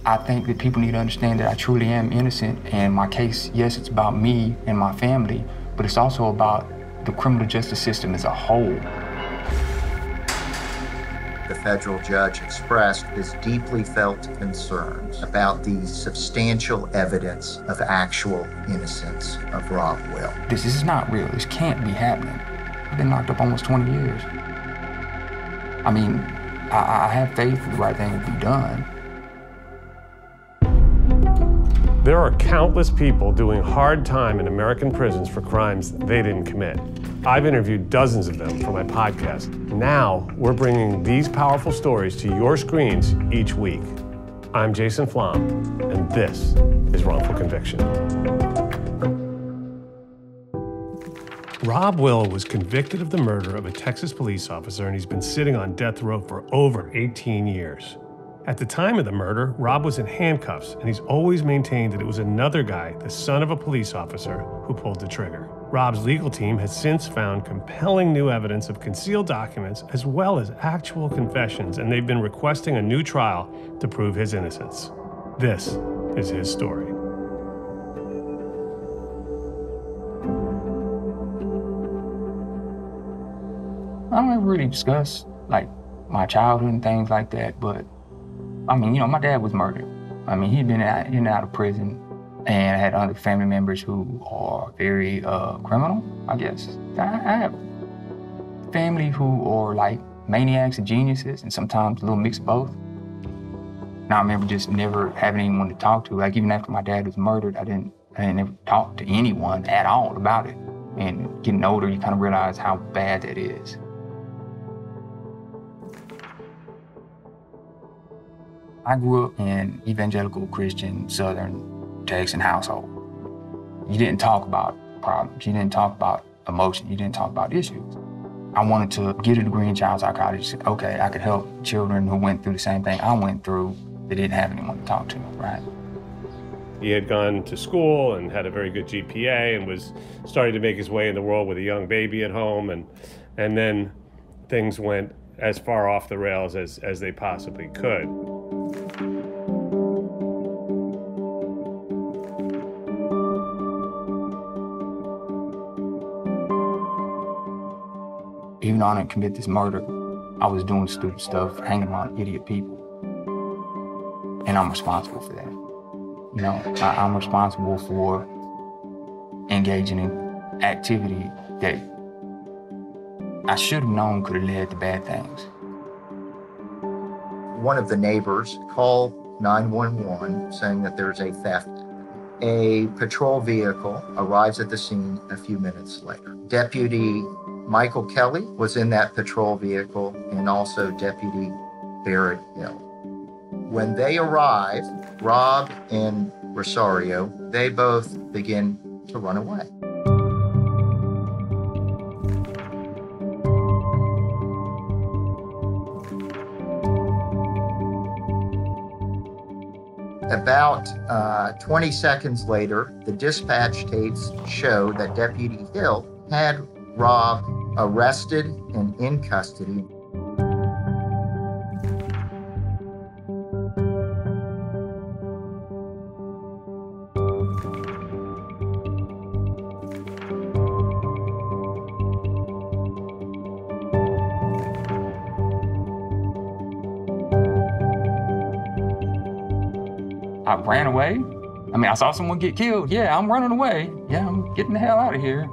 I think that people need to understand that I truly am innocent, and my case, yes, it's about me and my family, but it's also about the criminal justice system as a whole. The federal judge expressed his deeply felt concerns about the substantial evidence of actual innocence of Rob Will. This is not real. This can't be happening. I've been locked up almost 20 years. I mean, I have faith that the right thing will be done. There are countless people doing hard time in American prisons for crimes they didn't commit. I've interviewed dozens of them for my podcast. Now, we're bringing these powerful stories to your screens each week. I'm Jason Flom, and this is Wrongful Conviction. Rob Will was convicted of the murder of a Texas police officer, and he's been sitting on death row for over 18 years. At the time of the murder, Rob was in handcuffs, and he's always maintained that it was another guy, the son of a police officer, who pulled the trigger. Rob's legal team has since found compelling new evidence of concealed documents as well as actual confessions, and they've been requesting a new trial to prove his innocence. This is his story. I don't ever really discuss, my childhood and things like that, but I mean, my dad was murdered. I mean, he'd been in and out of prison, and I had other family members who are very criminal, I guess. I have family who are like maniacs and geniuses, and sometimes a little mix of both. And I remember just never having anyone to talk to. Like, even after my dad was murdered, I didn't ever talk to anyone at all about it. And getting older, you kind of realize how bad that is. I grew up in an evangelical Christian Southern Texan household. You didn't talk about problems. You didn't talk about emotion. You didn't talk about issues. I wanted to get a degree in child psychology. Okay, I could help children who went through the same thing I went through that didn't have anyone to talk to, right? He had gone to school and had a very good GPA and was starting to make his way in the world with a young baby at home, and then things went as far off the rails as they possibly could. Even though I didn't commit this murder, I was doing stupid stuff, hanging around idiot people. And I'm responsible for that. I'm responsible for engaging in activity that I should have known could have led to bad things. One of the neighbors called 911 saying that there's a theft. A patrol vehicle arrives at the scene a few minutes later. Deputy Michael Kelly was in that patrol vehicle, and also Deputy Barrett Hill. When they arrive, Rob and Rosario, they both begin to run away. About 20 seconds later, the dispatch tapes show that Deputy Hill had Rob arrested and in custody. I ran away. I mean, I saw someone get killed. Yeah, I'm running away. Yeah, I'm getting the hell out of here.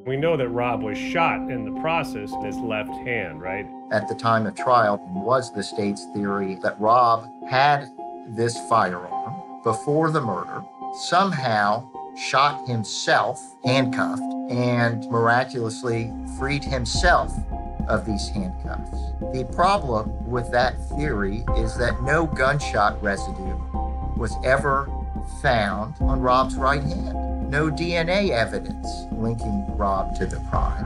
We know that Rob was shot in the process in his left hand, right? At the time of trial, it was the state's theory that Rob had this firearm before the murder, somehow shot himself, handcuffed, and miraculously freed himself of these handcuffs. The problem with that theory is that no gunshot residue was ever found on Rob's right hand. no DNA evidence linking Rob to the crime,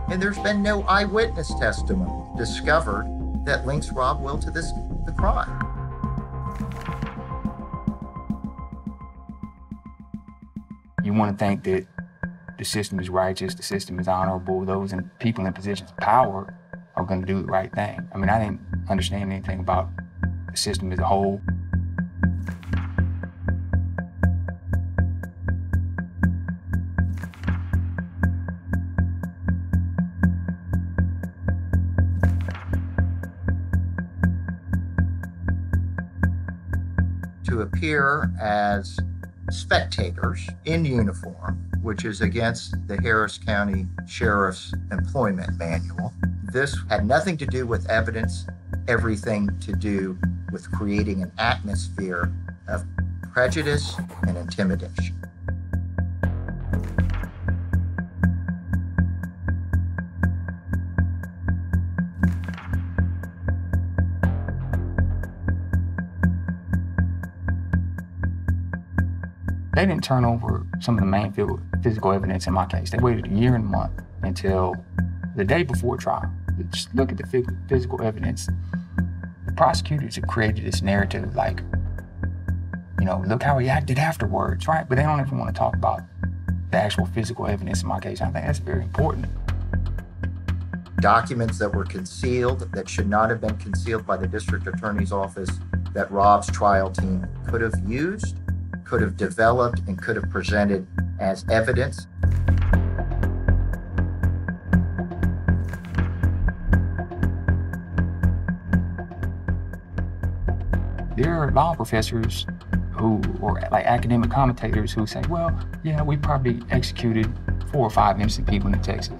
and there's been no eyewitness testimony discovered that links Rob Will to the crime. You want to think that the system is righteous, the system is honorable, those in people in positions of power are going to do the right thing. I mean, I didn't understand anything about the system as a whole. To appear as spectators in uniform, which is against the Harris County Sheriff's Employment Manual. This had nothing to do with evidence, everything to do with creating an atmosphere of prejudice and intimidation. They didn't turn over some of the main physical evidence in my case. They waited a year and a month until the day before trial. Just look at the physical evidence. The prosecutors have created this narrative like, you know, look how he acted afterwards, right? But they don't even want to talk about the actual physical evidence in my case. I think that's very important. Documents that were concealed that should not have been concealed by the district attorney's office that Rob's trial team could have used, could have developed, and could have presented as evidence. There are law professors who, or like academic commentators who say, well, yeah, we probably executed 4 or 5 innocent people in Texas.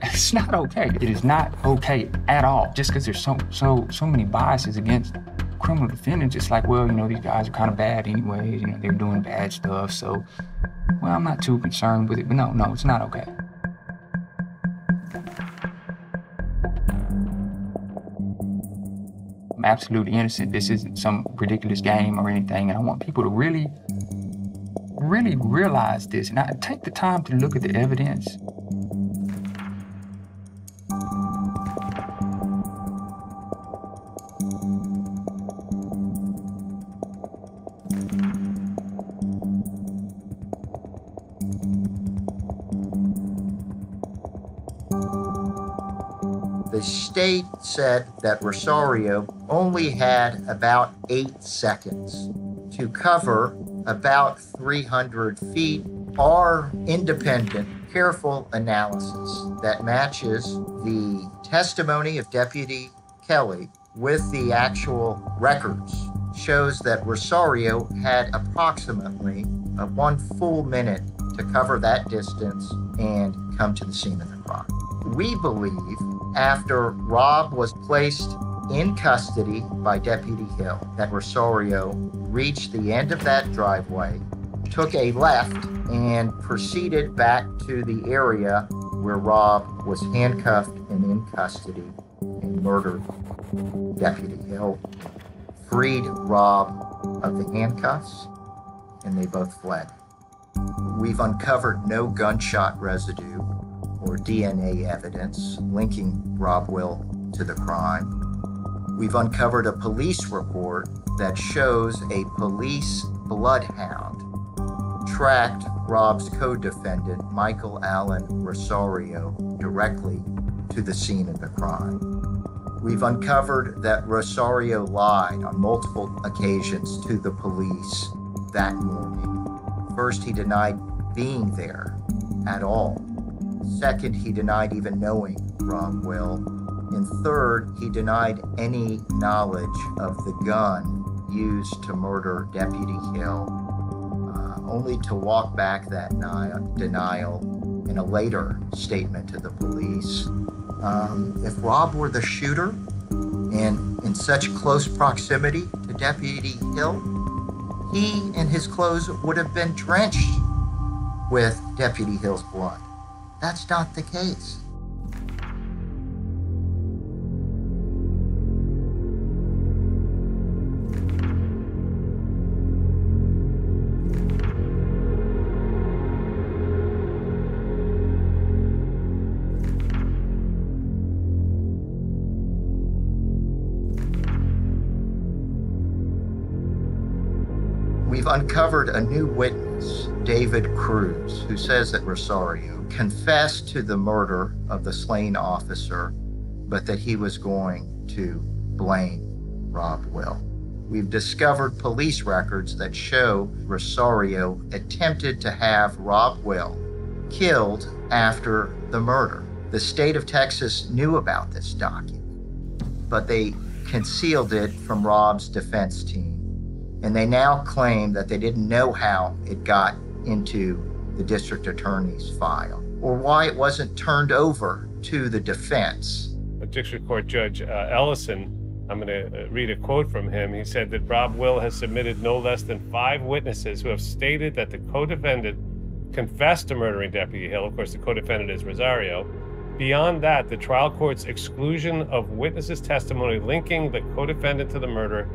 It's not okay. It is not okay at all. Just because there's so many biases against criminal defendants, it's like, well, you know, these guys are kind of bad anyways, you know, they're doing bad stuff, so, well, I'm not too concerned with it, but no, it's not okay. I'm absolutely innocent. This isn't some ridiculous game or anything, and I want people to really realize this, and I take the time to look at the evidence. The state said that Rosario only had about 8 seconds to cover about 300 feet. Our independent, careful analysis that matches the testimony of Deputy Kelly with the actual records shows that Rosario had approximately 1 full minute to cover that distance and come to the scene of the crime. We believe after Rob was placed in custody by Deputy Hill that Rosario reached the end of that driveway, took a left, and proceeded back to the area where Rob was handcuffed and in custody and murdered Deputy Hill, freed Rob of the handcuffs, and they both fled. We've uncovered no gunshot residue or DNA evidence linking Rob Will to the crime. We've uncovered a police report that shows a police bloodhound tracked Rob's co-defendant, Michael Allen Rosario, directly to the scene of the crime. We've uncovered that Rosario lied on multiple occasions to the police that morning. First, he denied being there at all. Second, he denied even knowing Rob Will. And third, he denied any knowledge of the gun used to murder Deputy Hill, only to walk back that denial in a later statement to the police. If Rob were the shooter and in such close proximity to Deputy Hill, he and his clothes would have been drenched with Deputy Hill's blood. That's not the case. uncovered a new witness, David Cruz, who says that Rosario confessed to the murder of the slain officer, but that he was going to blame Rob Will. We've discovered police records that show Rosario attempted to have Rob Will killed after the murder. The state of Texas knew about this document, but they concealed it from Rob's defense team. And they now claim that they didn't know how it got into the district attorney's file or why it wasn't turned over to the defense. District Court Judge Ellison, I'm going to read a quote from him. He said that Rob Will has submitted no less than 5 witnesses who have stated that the co-defendant confessed to murdering Deputy Hill. Of course, the co-defendant is Rosario. Beyond that, the trial court's exclusion of witnesses' testimony linking the co-defendant to the murder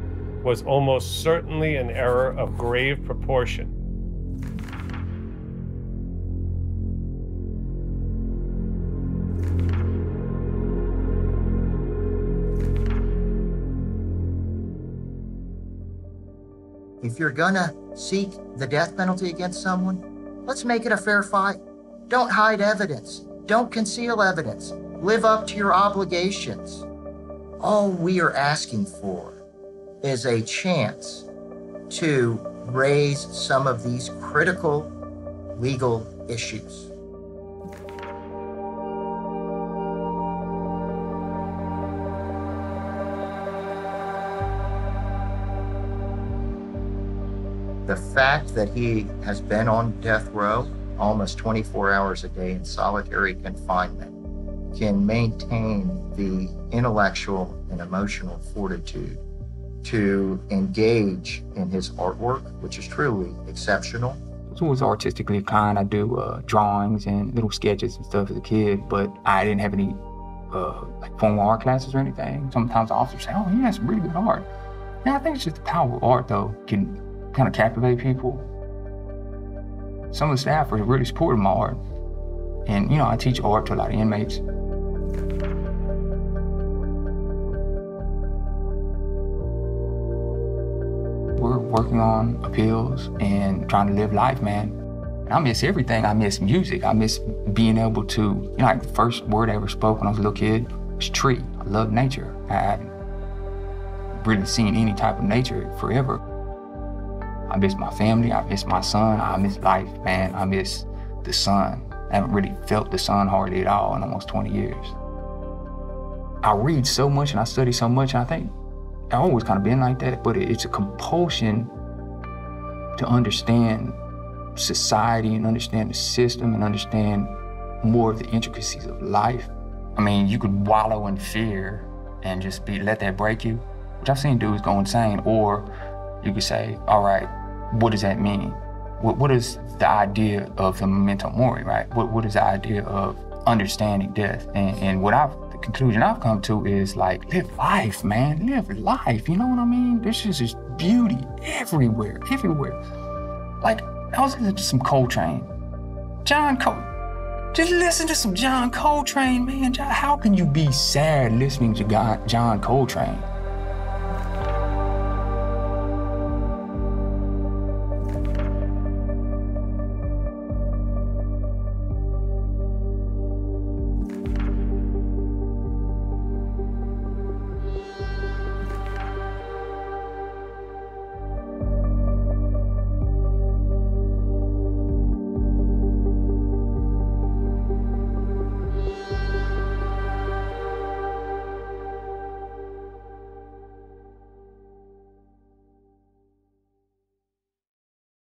was almost certainly an error of grave proportion. If you're gonna seek the death penalty against someone, let's make it a fair fight. Don't hide evidence. Don't conceal evidence. Live up to your obligations. All we are asking for is a chance to raise some of these critical legal issues. The fact that he has been on death row almost 24 hours a day in solitary confinement can maintain the intellectual and emotional fortitude to engage in his artwork, which is truly exceptional. I was artistically inclined. I do drawings and little sketches and stuff as a kid, but I didn't have any like formal art classes or anything. Sometimes the officers say, "Oh, he has some really good art." Yeah, I think it's just the power of art, though, can kind of captivate people. Some of the staff are really supportive of my art. And, you know, I teach art to a lot of inmates. We're working on appeals and trying to live life, man. I miss everything. I miss music. I miss being able to, you know, like the first word I ever spoke when I was a little kid was tree. I love nature. I haven't really seen any type of nature forever. I miss my family, I miss my son, I miss life, man. I miss the sun. I haven't really felt the sun hardly at all in almost 20 years. I read so much and I study so much, and I think I've always kind of been like that, but it's a compulsion to understand society and understand the system and understand more of the intricacies of life. I mean, you could wallow in fear and just let that break you, which I've seen dudes go insane, or you could say, all right, what does that mean? What is the idea of the memento mori, right? What is the idea of understanding death? And the conclusion I've come to is like, live life, man, live life. You know what I mean? There's just beauty everywhere. Like, I was listening to some Coltrane. Just listen to some John Coltrane, man. How can you be sad listening to John Coltrane?